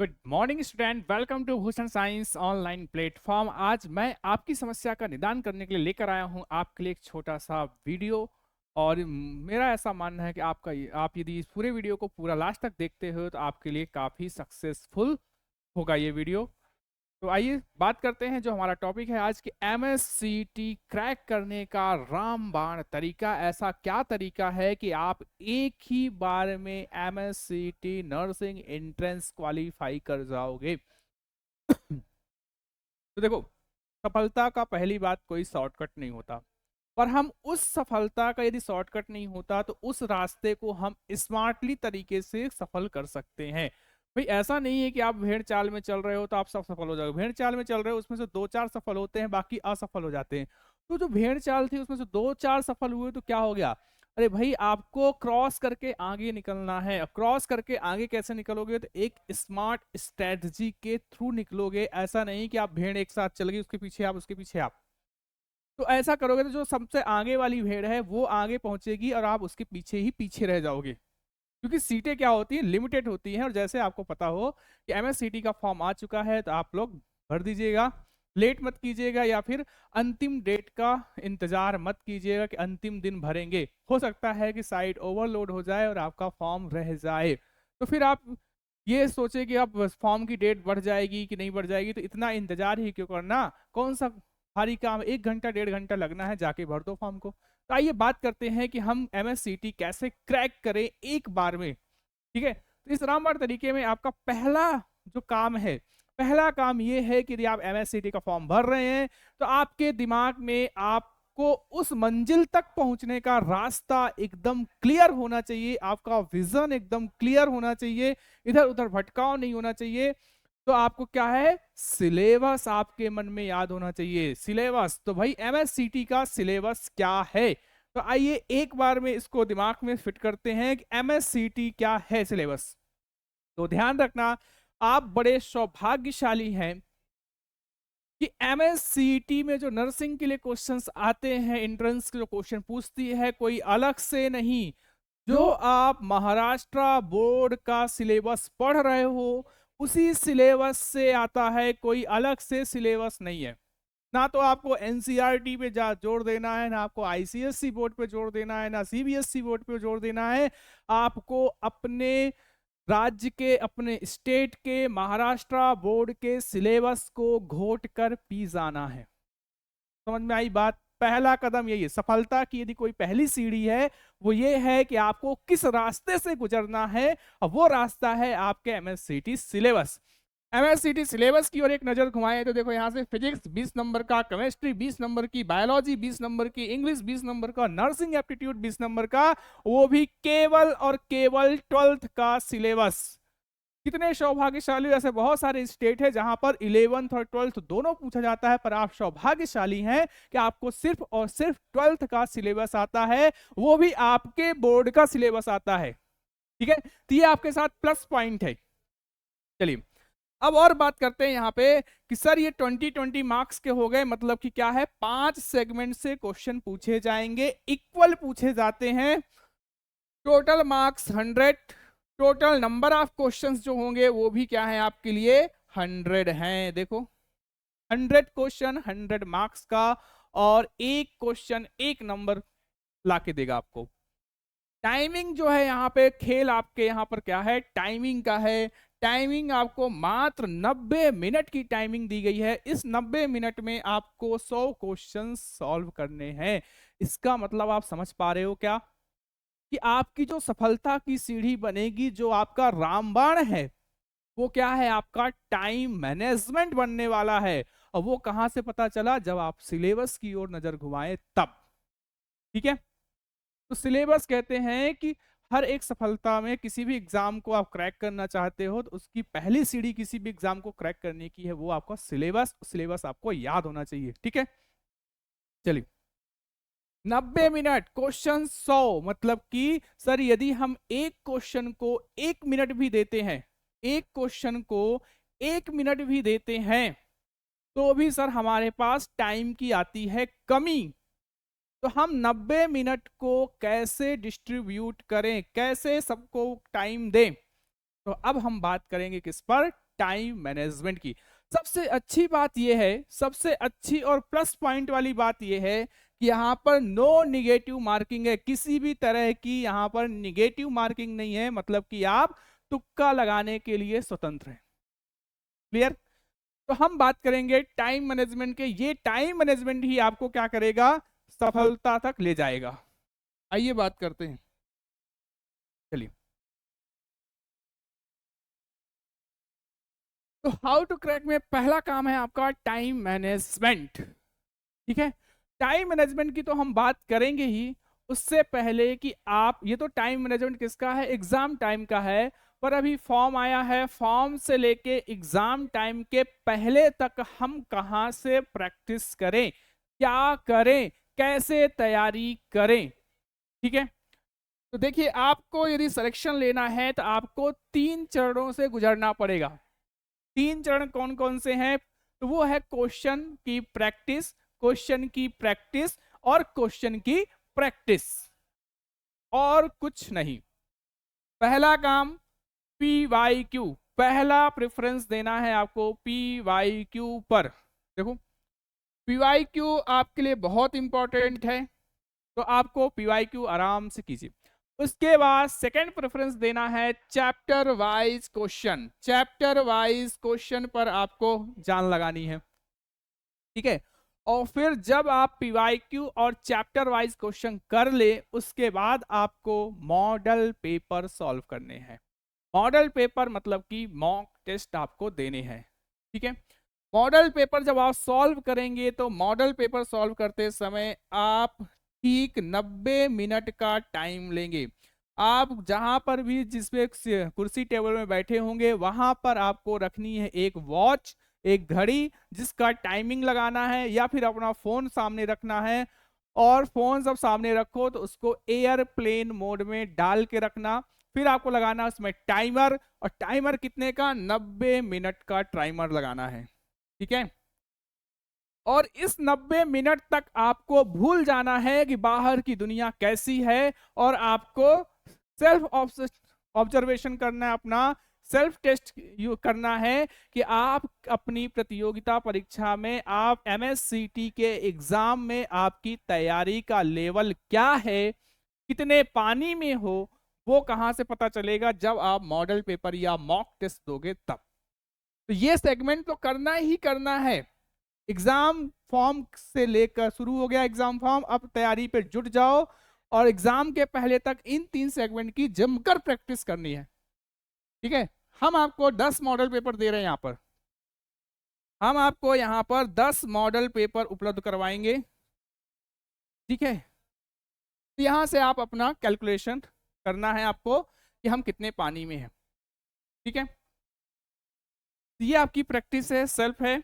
Good morning student, welcome to Bhushan science online platform. आज मैं आपकी समस्या का निदान करने के लिए लेकर आया हूं आपके लिए एक छोटा सा वीडियो। और मेरा ऐसा मानना है कि आप यदि इस पूरे वीडियो को पूरा लास्ट तक देखते हो तो आपके लिए काफ़ी सक्सेसफुल होगा ये वीडियो। तो आइए बात करते हैं जो हमारा टॉपिक है आज की, एमएससीटी क्रैक करने का रामबाण तरीका। ऐसा क्या तरीका है कि आप एक ही बार में एमएससीटी नर्सिंग एंट्रेंस क्वालिफाई कर जाओगे। तो देखो, सफलता का पहली बात कोई शॉर्टकट नहीं होता, पर हम उस सफलता का यदि शॉर्टकट नहीं होता तो उस रास्ते को हम स्मार्टली तरीके से सफल कर सकते हैं। भाई ऐसा नहीं है कि आप भेड़ चाल में चल रहे हो तो आप सब सफल हो जाओगे। भेड़ चाल में चल रहे हो, उसमें से दो चार सफल होते हैं, बाकी असफल हो जाते हैं। तो जो भेड़ चाल थी उसमें से दो चार सफल हुए तो क्या हो गया? अरे भाई, आपको क्रॉस करके आगे निकलना है। क्रॉस करके आगे कैसे निकलोगे? तो एक स्मार्ट स्ट्रेटजी के थ्रू निकलोगे। ऐसा नहीं कि आप भेड़ एक साथ चल गई, उसके पीछे आप, उसके पीछे आप। तो ऐसा करोगे तो जो सबसे आगे वाली भेड़ है वो आगे पहुंचेगी और आप उसके पीछे ही पीछे रह जाओगे, क्योंकि सीटें क्या होती हैं, लिमिटेड होती हैं। और जैसे आपको पता हो कि एमएससीटी का फॉर्म आ चुका है तो आप लोग भर दीजिएगा, लेट मत कीजिएगा, या फिर अंतिम डेट का इंतजार मत कीजिएगा कि अंतिम दिन भरेंगे। हो सकता है कि साइट ओवरलोड हो जाए और आपका फॉर्म रह जाए, तो फिर आप ये सोचे कि अब फॉर्म की डेट बढ़ जाएगी कि नहीं बढ़ जाएगी, तो इतना इंतजार ही क्यों करना। कौन सा भारी काम, 1 घंटा 1.5 घंटा लगना है, जाके भर दो फॉर्म को। तो आइए बात करते हैं कि हम एमएससीटी कैसे क्रैक करें एक बार में। ठीक है, तो इस रामबाण तरीके में आपका पहला जो काम है, पहला काम ये है कि यदि आप एमएससीटी का फॉर्म भर रहे हैं तो आपके दिमाग में आपको उस मंजिल तक पहुंचने का रास्ता एकदम क्लियर होना चाहिए, आपका विजन एकदम क्लियर होना चाहिए, इधर उधर भटकाव नहीं होना चाहिए। तो आपको क्या है, सिलेबस आपके मन में याद होना चाहिए। सिलेबस, तो भाई एमएससीटी का सिलेबस क्या है? तो आइए एक बार में इसको दिमाग में फिट करते हैं कि एमएससीटी क्या है सिलेबस। तो ध्यान रखना, आप बड़े सौभाग्यशाली हैं कि एमएससीटी में जो नर्सिंग के लिए क्वेश्चंस आते हैं, एंट्रेंस के जो क्वेश्चन पूछती है, कोई अलग से नहीं। जो आप महाराष्ट्र बोर्ड का सिलेबस पढ़ रहे हो उसी सिलेबस से आता है, कोई अलग से सिलेबस नहीं है। ना तो आपको एनसीईआरटी पे जा जोड़ देना है, ना आपको आईसीएसई बोर्ड पे जोड़ देना है, ना सीबीएसई बोर्ड पे जोड़ देना है। आपको अपने राज्य के, अपने स्टेट के, महाराष्ट्र बोर्ड के सिलेबस को घोट कर पी जाना है। समझ में आई बात? पहला कदम यही है सफलता की। यदि कोई पहली सीढ़ी है वो ये है कि आपको किस रास्ते से गुजरना है, और वो रास्ता है आपके एमएससीटी सिलेबस। एमएससीटी सिलेबस की ओर एक नजर घुमाएं तो देखो, यहाँ से फिजिक्स 20 नंबर का, केमिस्ट्री 20 नंबर की, बायोलॉजी 20 नंबर की, इंग्लिश 20 नंबर का, नर्सिंग एप्टीट्यूड 20 नंबर का, वो भी केवल और केवल 12th का सिलेबस। कितने सौभाग्यशाली! ऐसे बहुत सारे स्टेट है जहां पर 11th और 12th दोनों पूछा जाता है, पर आप सौभाग्यशाली हैं कि आपको सिर्फ और सिर्फ 12th का सिलेबस आता है, वो भी आपके बोर्ड का सिलेबस आता है। ठीक है, तो ये आपके साथ प्लस पॉइंट है। चलिए अब और बात करते हैं यहाँ पे कि सर ये 20-20 मार्क्स के हो गए, मतलब कि क्या है, 5 सेगमेंट से क्वेश्चन पूछे जाएंगे, इक्वल पूछे जाते हैं। Total marks 100, total number of questions जो होंगे वो भी क्या है आपके लिए, 100 हैं। देखो, 100 क्वेश्चन 100 मार्क्स का, और एक क्वेश्चन एक नंबर लाके देगा आपको। टाइमिंग जो है यहाँ पे, खेल आपके यहाँ पर क्या है, टाइमिंग का है। टाइमिंग आपको मात्र 90 मिनट की टाइमिंग दी गई है। इस 90 मिनट में आपको 100 क्वेश्चन सॉल्व करने हैं। इसका मतलब आप समझ पा रहे हो क्या, कि आपकी जो सफलता की सीढ़ी बनेगी, जो आपका रामबाण है, वो क्या है, आपका टाइम मैनेजमेंट बनने वाला है। और वो कहां से पता चला? जब आप सिलेबस की ओर नजर घुमाएं तब। ठीक है, तो सिलेबस कहते हैं कि हर एक सफलता में, किसी भी एग्जाम को आप क्रैक करना चाहते हो तो उसकी पहली सीढ़ी किसी भी एग्जाम को क्रैक करने की है, वो आपका सिलेबस। सिलेबस आपको याद होना चाहिए। ठीक है, चलिए 90 मिनट, क्वेश्चन 100, मतलब कि सर यदि हम एक क्वेश्चन को 1 मिनट भी देते हैं, एक क्वेश्चन को 1 मिनट भी देते हैं, तो भी सर हमारे पास टाइम की आती है कमी। तो हम 90 मिनट को कैसे डिस्ट्रीब्यूट करें, कैसे सबको टाइम दें? तो अब हम बात करेंगे किस पर, टाइम मैनेजमेंट की। सबसे अच्छी बात यह है, सबसे अच्छी और प्लस पॉइंट वाली बात यह है कि यहाँ पर नो निगेटिव मार्किंग है, किसी भी तरह की यहाँ पर निगेटिव मार्किंग नहीं है, मतलब कि आप तुक्का लगाने के लिए स्वतंत्र हैं। क्लियर? तो हम बात करेंगे टाइम मैनेजमेंट के। ये टाइम मैनेजमेंट ही आपको क्या करेगा, सफलता तक ले जाएगा। आइए बात करते हैं, चलिए। तो हाउ टू क्रैक में पहला काम है आपका टाइम मैनेजमेंट। ठीक है, टाइम मैनेजमेंट की तो हम बात करेंगे ही, उससे पहले कि आप, ये तो टाइम मैनेजमेंट किसका है, एग्जाम टाइम का है, पर अभी फॉर्म आया है, फॉर्म से लेके एग्जाम टाइम के पहले तक हम कहाँ से प्रैक्टिस करें, क्या करें, कैसे तैयारी करें। ठीक है, तो देखिए आपको यदि सिलेक्शन लेना है तो आपको 3 चरणों से गुजरना पड़ेगा। 3 चरण कौन कौन से हैं, तो वो है क्वेश्चन की प्रैक्टिस, क्वेश्चन की प्रैक्टिस और क्वेश्चन की प्रैक्टिस, और कुछ नहीं। पहला काम PYQ, पहला प्रेफरेंस देना है आपको PYQ पर। देखो PYQ आपके लिए बहुत इंपॉर्टेंट है, तो आपको PYQ आराम से कीजिए। उसके बाद सेकंड प्रेफरेंस देना है chapter wise question, chapter wise question पर आपको जान लगानी है। ठीक है, और फिर जब आप PYQ और चैप्टर वाइज क्वेश्चन कर ले, उसके बाद आपको मॉडल पेपर सॉल्व करने हैं। मॉडल पेपर मतलब कि मॉक टेस्ट आपको देने हैं। ठीक है, मॉडल पेपर जब आप सॉल्व करेंगे तो मॉडल पेपर सॉल्व करते समय आप ठीक 90 मिनट का टाइम लेंगे। आप जहां पर भी जिस पे कुर्सी टेबल में बैठे होंगे वहां पर आपको रखनी है एक वॉच, एक घड़ी जिसका टाइमिंग लगाना है, या फिर अपना फोन सामने रखना है, और फोन जब सामने रखो तो उसको एयरप्लेन मोड में डाल के रखना। फिर आपको लगाना उसमें टाइमर, और टाइमर कितने का, 90 मिनट का टाइमर लगाना है। ठीक है, और इस 90 मिनट तक आपको भूल जाना है कि बाहर की दुनिया कैसी है, और आपको सेल्फ ऑब्जर्वेशन करना है, अपना सेल्फ टेस्ट करना है कि आप अपनी प्रतियोगिता परीक्षा में, आप MSCT के एग्जाम में आपकी तैयारी का लेवल क्या है, कितने पानी में हो, वो कहां से पता चलेगा, जब आप मॉडल पेपर या मॉक टेस्ट दोगे तब। तो ये सेगमेंट तो करना ही करना है। एग्जाम फॉर्म से लेकर शुरू हो गया एग्जाम फॉर्म, अब तैयारी पे जुट जाओ, और एग्जाम के पहले तक इन 3 सेगमेंट की जमकर प्रैक्टिस करनी है। ठीक है, हम आपको 10 मॉडल पेपर दे रहे हैं, यहाँ पर हम आपको यहाँ पर 10 मॉडल पेपर उपलब्ध करवाएंगे। ठीक है, तो यहाँ से आप अपना कैलकुलेशन करना है आपको कि हम कितने पानी में हैं। ठीक है, ये आपकी प्रैक्टिस है, सेल्फ है।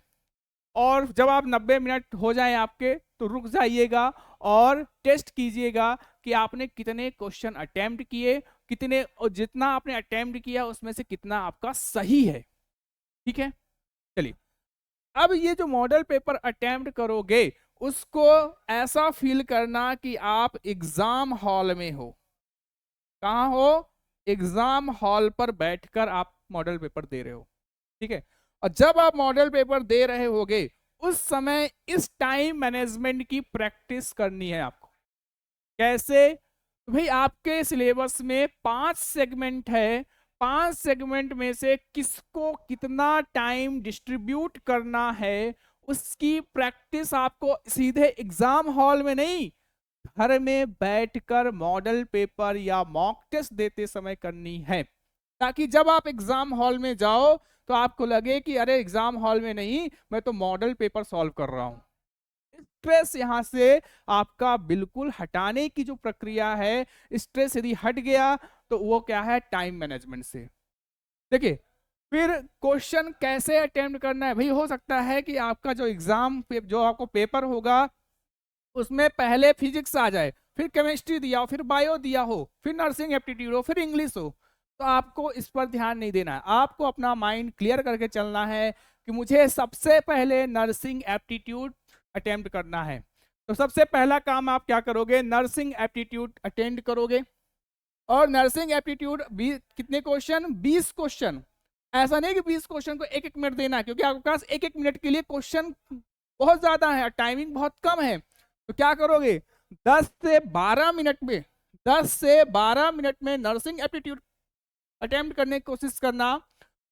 और जब आप 90 मिनट हो जाए आपके, तो रुक जाइएगा और टेस्ट कीजिएगा कि आपने कितने क्वेश्चन अटेम्प्ट किए, कितने, और जितना आपने अटेम्प्ट किया उसमें से कितना आपका सही है। ठीक है, चलिए अब ये जो मॉडल पेपर अटेम्प्ट करोगे उसको ऐसा फील करना कि आप एग्जाम हॉल में हो। कहाँ हो, एग्जाम हॉल पर बैठकर आप मॉडल पेपर दे रहे हो। ठीक है, और जब आप मॉडल पेपर दे रहे होगे उस समय इस टाइम मैनेजमेंट की प्रैक्टिस करनी है आपको। कैसे, तो भाई आपके सिलेबस में 5 सेगमेंट है, 5 सेगमेंट में से किसको कितना टाइम डिस्ट्रीब्यूट करना है, उसकी प्रैक्टिस आपको सीधे एग्जाम हॉल में नहीं, घर में बैठकर मॉडल पेपर या मॉक टेस्ट देते समय करनी है, ताकि जब आप एग्जाम हॉल में जाओ तो आपको लगे कि अरे एग्जाम हॉल में नहीं, मैं तो मॉडल पेपर सॉल्व कर रहा हूं। स्ट्रेस यहां से आपका बिल्कुल हटाने की जो प्रक्रिया है, स्ट्रेस यदि हट गया तो वो क्या है, टाइम मैनेजमेंट से। देखिए फिर क्वेश्चन कैसे अटेम्प्ट करना है, भाई हो सकता है कि आपका जो एग्जाम जो आपको पेपर होगा उसमें पहले फिजिक्स आ जाए, फिर केमिस्ट्री दिया हो, फिर बायो दिया हो, फिर नर्सिंग एप्टीट्यूड हो, फिर इंग्लिश हो। तो आपको इस पर ध्यान नहीं देना है, आपको अपना माइंड क्लियर करके चलना है कि मुझे सबसे पहले नर्सिंग एप्टीट्यूड अटेम्प्ट करना है। तो सबसे पहला काम आप क्या करोगे, नर्सिंग एप्टीट्यूड अटेम्प्ट करोगे। और नर्सिंग एप्टीट्यूड कितने क्वेश्चन, 20 क्वेश्चन ऐसा नहीं कि 20 क्वेश्चन को एक एक मिनट देना है, क्योंकि आपके पास एक एक मिनट के लिए क्वेश्चन बहुत ज्यादा है, टाइमिंग बहुत कम है। तो क्या करोगे, 10 से 12 मिनट में 10 से 12 मिनट में नर्सिंग एप्टीट्यूड अटेम्प्ट करने की कोशिश करना।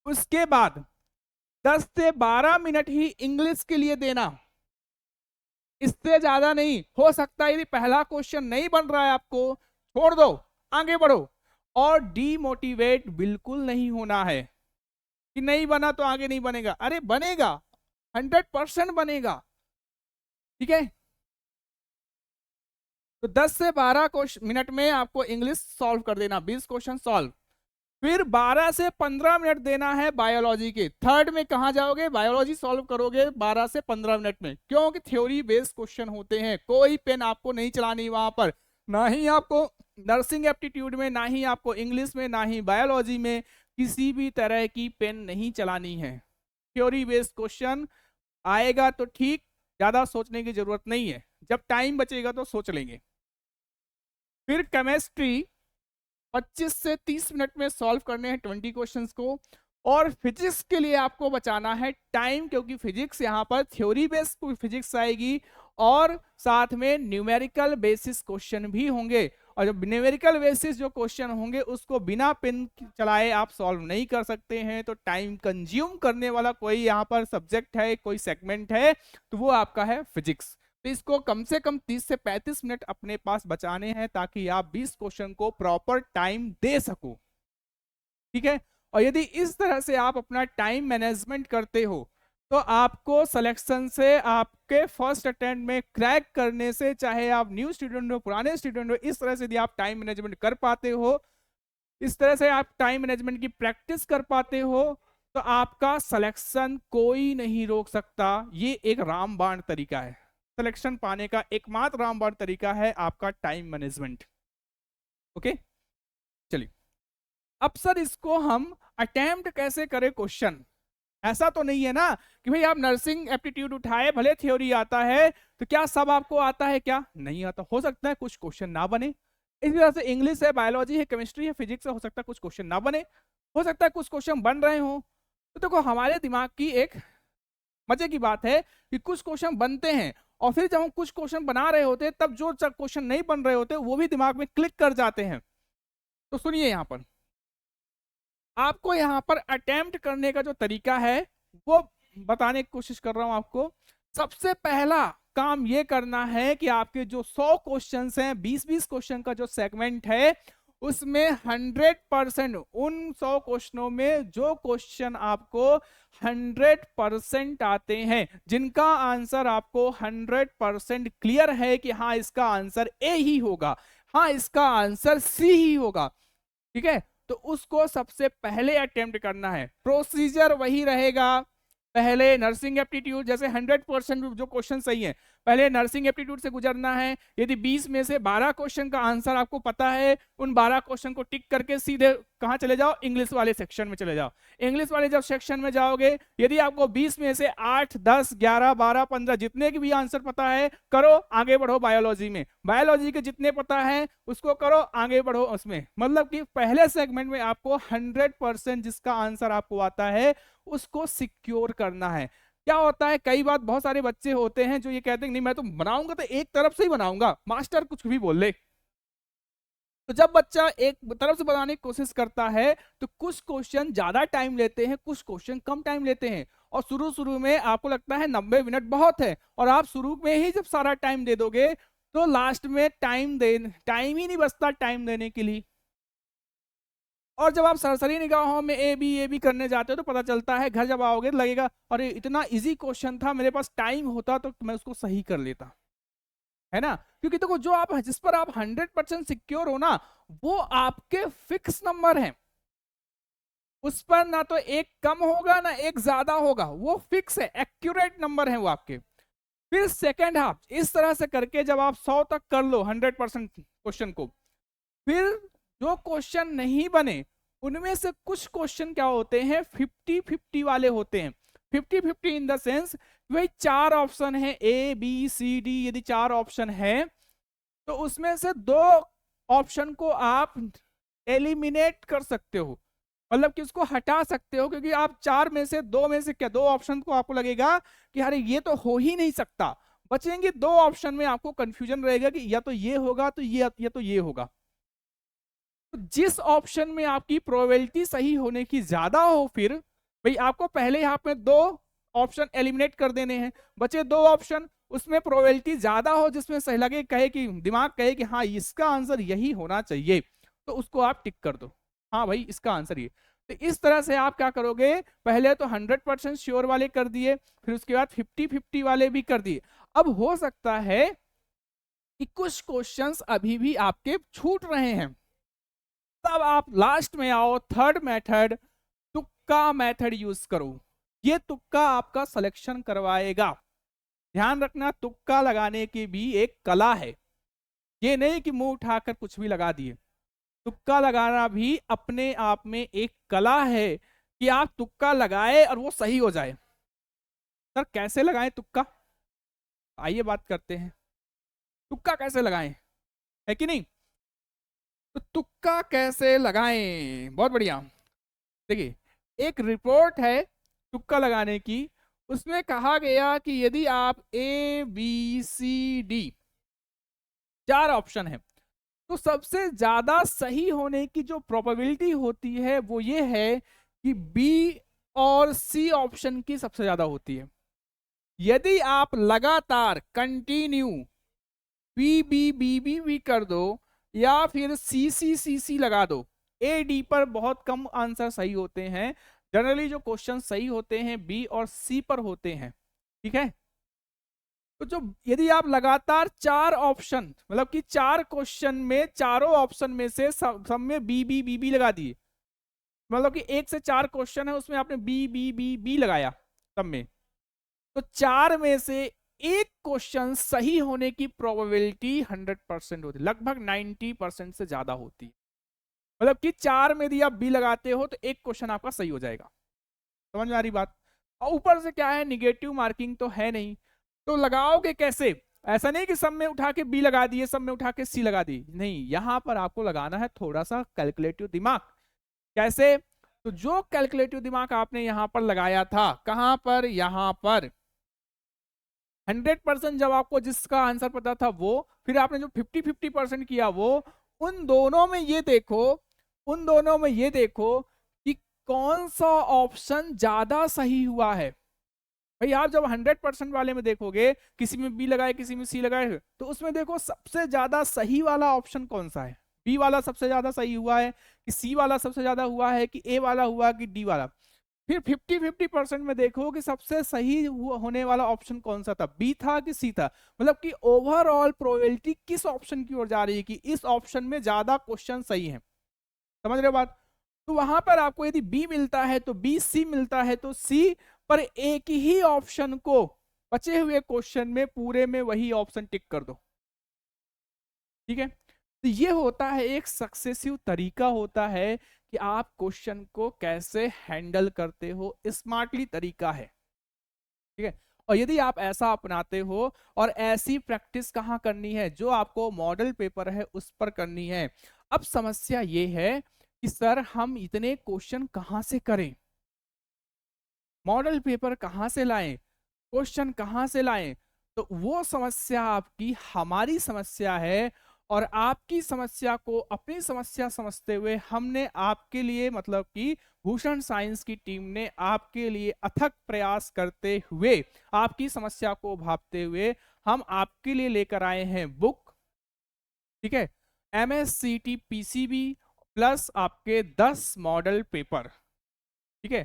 उसके बाद 10 से 12 मिनट ही इंग्लिश के लिए देना, इससे ज्यादा नहीं हो सकता। यदि पहला क्वेश्चन नहीं बन रहा है आपको, छोड़ दो, आगे बढ़ो। और डीमोटिवेट बिल्कुल नहीं होना है कि नहीं बना तो आगे नहीं बनेगा, अरे बनेगा, 100% बनेगा, ठीक है। तो 10 से 12 मिनट में आपको इंग्लिश सॉल्व कर देना, 20 क्वेश्चन सॉल्व। फिर 12 से 15 मिनट देना है बायोलॉजी के। थर्ड में कहा जाओगे, बायोलॉजी सॉल्व करोगे 12 से 15 मिनट में, क्योंकि थ्योरी बेस्ड क्वेश्चन होते हैं। कोई पेन आपको नहीं चलानी वहां पर, ना ही आपको नर्सिंग एप्टीट्यूड में, ना ही आपको इंग्लिश में, ना ही बायोलॉजी में, किसी भी तरह की पेन नहीं चलानी है। थ्योरी बेस्ड क्वेश्चन आएगा तो ठीक, ज्यादा सोचने की जरूरत नहीं है, जब टाइम बचेगा तो सोच लेंगे। फिर केमिस्ट्री 25 से 30 मिनट में सॉल्व करने हैं 20 क्वेश्चंस को। और फिजिक्स के लिए आपको बचाना है टाइम, क्योंकि फिजिक्स यहाँ पर थ्योरी बेस्ड फिजिक्स आएगी और साथ में न्यूमेरिकल बेसिस क्वेश्चन भी होंगे। और जब न्यूमेरिकल बेसिस जो क्वेश्चन होंगे उसको बिना पेन चलाए आप सॉल्व नहीं कर सकते हैं। तो टाइम कंज्यूम करने वाला कोई यहाँ पर सब्जेक्ट है, कोई सेगमेंट है, तो वो आपका है फिजिक्स। तो इसको कम से कम 30 से 35 मिनट अपने पास बचाने हैं, ताकि आप 20 क्वेश्चन को प्रॉपर टाइम दे सको, ठीक है। और यदि इस तरह से आप अपना टाइम मैनेजमेंट करते हो, तो आपको सिलेक्शन से, आपके फर्स्ट अटेम्प्ट में क्रैक करने से, चाहे आप न्यू स्टूडेंट हो, पुराने स्टूडेंट हो, इस तरह से यदि आप टाइम मैनेजमेंट कर पाते हो, इस तरह से आप टाइम मैनेजमेंट की प्रैक्टिस कर पाते हो, तो आपका सिलेक्शन कोई नहीं रोक सकता। ये एक रामबाण तरीका है, सिलेक्शन पाने का एकमात्र रामबाण तरीका है आपका टाइम मैनेजमेंट। ओके, चलिए अब सर इसको हम अटेम्प्ट कैसे करें क्वेश्चन। ऐसा तो नहीं है ना कि भाई आप नर्सिंग एप्टीट्यूड उठाए, भले थ्योरी आता है, तो क्या सब आपको आता है? क्या नहीं आता? हो सकता है कुछ क्वेश्चन ना बने। इसी तरह से इंग्लिश है, बायोलॉजी है, केमिस्ट्री है, फिजिक्स है, हो सकता है कुछ क्वेश्चन ना बने, हो सकता है कुछ क्वेश्चन बन रहे हो। तो देखो हमारे दिमाग की एक मजे की बात है कि कुछ क्वेश्चन बनते हैं, और फिर जब हम कुछ क्वेश्चन बना रहे होते हैं, तब जो क्वेश्चन नहीं बन रहे होते वो भी दिमाग में क्लिक कर जाते हैं। तो सुनिए, यहाँ पर आपको यहाँ पर अटेम्प्ट करने का जो तरीका है वो बताने की कोशिश कर रहा हूं आपको। सबसे पहला काम ये करना है कि आपके जो 100 क्वेश्चन हैं, 20-20 क्वेश्चन का जो सेगमेंट है, उसमें 100% उन 100 क्वेश्चनों में जो क्वेश्चन आपको 100% आते हैं, जिनका आंसर आपको 100% क्लियर है कि हाँ इसका आंसर ए ही होगा, हाँ इसका आंसर सी ही होगा, ठीक है, तो उसको सबसे पहले अटेम्प्ट करना है। प्रोसीजर वही रहेगा, पहले नर्सिंग एप्टीट्यूड, जैसे 100% जो क्वेश्चन सही है, पहले नर्सिंग एप्टीट्यूड से गुजरना है। यदि 20 में से 12 क्वेश्चन का आंसर आपको पता है, उन 12 क्वेश्चन को टिक करके सीधे कहां चले जाओ, इंग्लिश वाले सेक्शन में चले जाओ। इंग्लिश वाले जब सेक्शन में जाओगे, यदि आपको 20 में से 8, 10, 11, 12, 15 जितने के भी आंसर पता है, करो, आगे बढ़ो बायोलॉजी में। बायोलॉजी के जितने पता है उसको करो, आगे बढ़ो उसमें। मतलब कि पहले सेगमेंट में आपको 100% जिसका आंसर आपको आता है उसको सिक्योर करना है। क्या होता है, कई बार बहुत सारे बच्चे होते हैं जो ये कहते हैं नहीं मैं तो बनाऊंगा तो एक तरफ से ही बनाऊंगा, मास्टर कुछ भी बोल ले। तो जब बच्चा एक तरफ से बनाने की कोशिश करता है, तो कुछ क्वेश्चन ज्यादा टाइम लेते हैं, कुछ क्वेश्चन कम टाइम लेते हैं। और शुरू शुरू में आपको लगता है 90 मिनट बहुत है, और आप शुरू में ही जब सारा टाइम दे दोगे, तो लास्ट में टाइम ही नहीं बचता टाइम देने के लिए। और जब आप सरसरी निगाहों में ए बी करने जाते हो, तो पता चलता है घर जब आओगे तो लगेगा अरे इतना इजी क्वेश्चन था, मेरे पास टाइम होता तो मैं उसको सही कर लेता, है ना। क्योंकि देखो जो आप जिस पर आप 100% सिक्योर हो ना, वो आपके फिक्स नंबर हैं, उस पर ना तो एक कम होगा ना एक ज्यादा होगा, वो फिक्स है, एक्यूरेट नंबर है वो आपके। फिर सेकेंड हाफ इस तरह से करके जब आप 100 तक कर लो 100% क्वेश्चन को, फिर जो क्वेश्चन नहीं बने उनमें से कुछ क्वेश्चन क्या होते हैं, 50-50 वाले होते हैं। 50-50 इन द सेंस वही 4 ऑप्शन है, ए बी सी डी, यदि 4 ऑप्शन है तो उसमें से 2 ऑप्शन को आप एलिमिनेट कर सकते हो। मतलब कि उसको हटा सकते हो, क्योंकि आप चार में से क्या दो ऑप्शन को आपको लगेगा कि अरे ये तो हो ही नहीं सकता, बचेंगे दो ऑप्शन में आपको कंफ्यूजन रहेगा कि या तो ये होगा तो ये, या तो ये होगा। तो जिस ऑप्शन में आपकी प्रोबेबिलिटी सही होने की ज्यादा हो, फिर भाई आपको पहले यहाँ पे दो ऑप्शन एलिमिनेट कर देने हैं, बचे दो ऑप्शन, उसमें प्रोबेबिलिटी ज्यादा हो, जिसमें सही लगे, कहे कि दिमाग कहे कि हाँ इसका आंसर यही होना चाहिए, तो उसको आप टिक कर दो, हाँ भाई इसका आंसर ये। तो इस तरह से आप क्या करोगे, पहले तो 100% श्योर वाले कर दिए, फिर उसके बाद 50-50 वाले भी कर दिए। अब हो सकता है कि कुछ क्वेश्चंस अभी भी आपके छूट रहे हैं, तब आप लास्ट में आओ थर्ड मेथड, तुक्का मेथड यूज करो। ये तुक्का आपका सिलेक्शन करवाएगा। ध्यान रखना, तुक्का लगाने की भी एक कला है, ये नहीं कि मुंह उठाकर कुछ भी लगा दिए। तुक्का लगाना भी अपने आप में एक कला है कि आप तुक्का लगाए और वो सही हो जाए। सर कैसे लगाएं तुक्का, आइए बात करते हैं, तुक्का कैसे लगाएं, है कि नहीं। तो तुक्का कैसे लगाएं, बहुत बढ़िया। देखिए, एक रिपोर्ट है तुक्का लगाने की, उसमें कहा गया कि यदि आप ABCD चार ऑप्शन है, तो सबसे ज्यादा सही होने की जो प्रोबेबिलिटी होती है वो ये है कि B और C ऑप्शन की सबसे ज्यादा होती है। यदि आप लगातार कंटिन्यू BB कर दो या फिर CC लगा दो, AD पर बहुत कम आंसर सही होते हैं, जनरली जो क्वेश्चन सही होते हैं B और C पर होते हैं, ठीक है। तो जो यदि आप लगातार चार ऑप्शन, मतलब कि चार क्वेश्चन में चारों ऑप्शन में से सब में बी लगा दिए, मतलब कि एक से चार क्वेश्चन है उसमें आपने बी लगाया सब में, तो चार में से एक क्वेश्चन सही होने की प्रोबेबिलिटी 100% होती है, लगभग 90% से ज्यादा होती है। मतलब कि चार में यदि आप बी लगाते हो तो एक क्वेश्चन आपका सही हो जाएगा। समझ में आ रही बात। और ऊपर से क्या है, निगेटिव मार्किंग तो है नहीं, तो लगाओगे कैसे, ऐसा नहीं कि सब में उठा के बी लगा दिए, सब में उठा के सी लगा दी, नहीं, यहां पर आपको लगाना है थोड़ा सा कैलकुलेटिव दिमाग। कैसे, तो जो कैलकुलेटिव दिमाग आपने यहां पर लगाया था, कहां पर, यहां पर 100% जब आपको जिसका आंसर पता था वो, फिर आपने जो 50-50% किया वो, उन दोनों में ये देखो, उन दोनों में ये देखो कि कौन सा ऑप्शन ज्यादा सही हुआ है। भाई आप जब 100% वाले में देखोगे, किसी में बी लगाए किसी में सी लगाए, तो उसमें देखो सबसे ज्यादा सही वाला ऑप्शन कौन सा है, बी वाला सबसे ज्यादा सही हुआ है कि सी वाला सबसे ज्यादा हुआ है कि ए वाला हुआ कि डी वाला। फिर 50-50% में देखो कि सबसे सही होने वाला ऑप्शन कौन सा था, बी था कि सी था, मतलब कि ओवरऑल प्रोबेबिलिटी किस ऑप्शन की ओर जा रही है कि इस ऑप्शन में ज्यादा क्वेश्चन सही है। समझ रहे हो बात। तो वहां पर आपको यदि बी मिलता है तो बी, सी मिलता है तो सी, पर एक ही ऑप्शन को बचे हुए क्वेश्चन में पूरे में वही ऑप्शन टिक कर दो, ठीक है। तो ये होता है एक सक्सेसिव तरीका होता है कि आप क्वेश्चन को कैसे हैंडल करते हो, स्मार्टली तरीका है, ठीक है। और यदि आप ऐसा अपनाते हो, और ऐसी प्रैक्टिस कहाँ करनी है, जो आपको मॉडल पेपर है उस पर करनी है। अब समस्या ये है कि सर हम इतने क्वेश्चन कहाँ से करें, मॉडल पेपर कहाँ से लाएं, क्वेश्चन कहाँ से लाएं। तो वो समस्या आपकी हमारी समस्या है, और आपकी समस्या को अपनी समस्या समझते हुए हमने आपके लिए, मतलब कि भूषण साइंस की टीम ने आपके लिए अथक प्रयास करते हुए, आपकी समस्या को भांपते हुए हम आपके लिए लेकर आए हैं बुक, ठीक है, MSCT PCB प्लस आपके 10 मॉडल पेपर, ठीक है।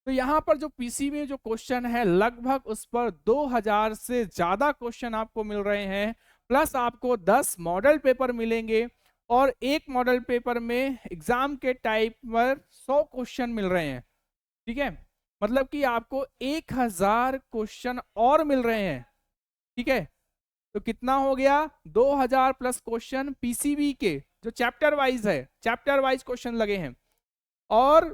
तो यहां पर जो पीसी में जो क्वेश्चन है, लगभग उस पर 2000 से ज्यादा क्वेश्चन आपको मिल रहे हैं, प्लस आपको 10 मॉडल पेपर मिलेंगे, और एक मॉडल पेपर में एग्जाम के टाइप पर 100 क्वेश्चन मिल रहे हैं, ठीक है। मतलब कि आपको 1000 क्वेश्चन और मिल रहे हैं, ठीक है। तो कितना हो गया, 2000 प्लस क्वेश्चन पीसीबी के जो चैप्टर वाइज है, चैप्टर वाइज क्वेश्चन लगे हैं, और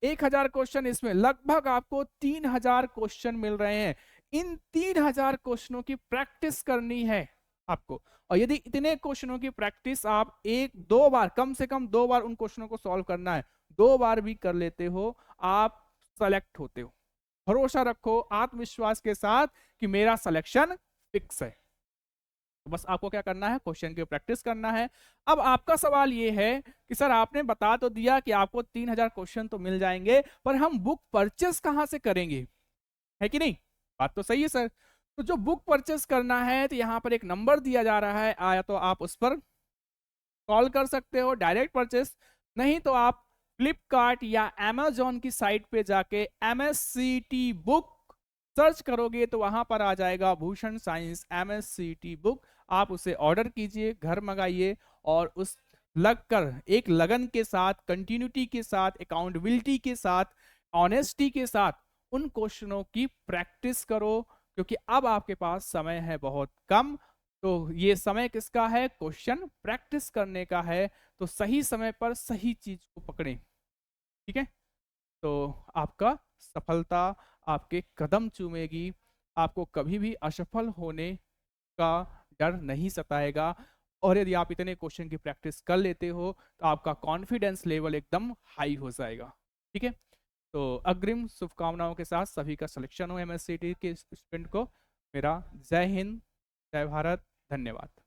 1000 क्वेश्चन, इसमें लगभग आपको 3000 क्वेश्चन मिल रहे हैं। इन 3000 क्वेश्चनों की प्रैक्टिस करनी है आपको। और यदि इतने क्वेश्चनों की प्रैक्टिस आप एक दो बार, कम से कम 2 बार उन क्वेश्चनों को सॉल्व करना है, 2 बार भी कर लेते हो, आप सेलेक्ट होते हो। भरोसा रखो आत्मविश्वास के साथ कि मेरा सिलेक्शन फिक्स है। तो बस आपको क्या करना है, क्वेश्चन की प्रैक्टिस करना है। अब आपका सवाल ये है कि सर आपने बता तो दिया कि आपको 3000 क्वेश्चन तो मिल जाएंगे, पर हम बुक परचेस कहां से करेंगे, है कि नहीं? बात तो सही है सर। तो जो बुक परचेस करना है, तो यहाँ पर एक नंबर दिया जा रहा है, आया तो आप उस पर कॉल कर सकते हो, डायरेक्ट परचेस। नहीं तो आप फ्लिपकार्ट या अमेजोन की साइट पे जाके MSCT बुक सर्च करोगे तो वहां पर आ जाएगा भूषण साइंस MSCT बुक। आप उसे ऑर्डर कीजिए, घर मंगाइए, और उस लगकर एक लगन के साथ, कंटिन्यूटी के साथ, अकाउंटेबिलिटी के साथ, ऑनेस्टी के साथ उन क्वेश्चनों की प्रैक्टिस करो, क्योंकि अब आपके पास समय है बहुत कम। तो ये समय किसका है, क्वेश्चन प्रैक्टिस करने का है। तो सही समय पर सही चीज को पकड़ें, ठीक है? तो आपका सफलता आपके कदम चूमेगी, आपको कभी भी असफल होने का डर नहीं सताएगा। और यदि आप इतने क्वेश्चन की प्रैक्टिस कर लेते हो तो आपका कॉन्फिडेंस लेवल एकदम हाई हो जाएगा, ठीक है? तो अग्रिम शुभकामनाओं के साथ सभी का सिलेक्शन हो MSCT के स्टूडेंट को। मेरा जय हिंद, जय भारत, धन्यवाद।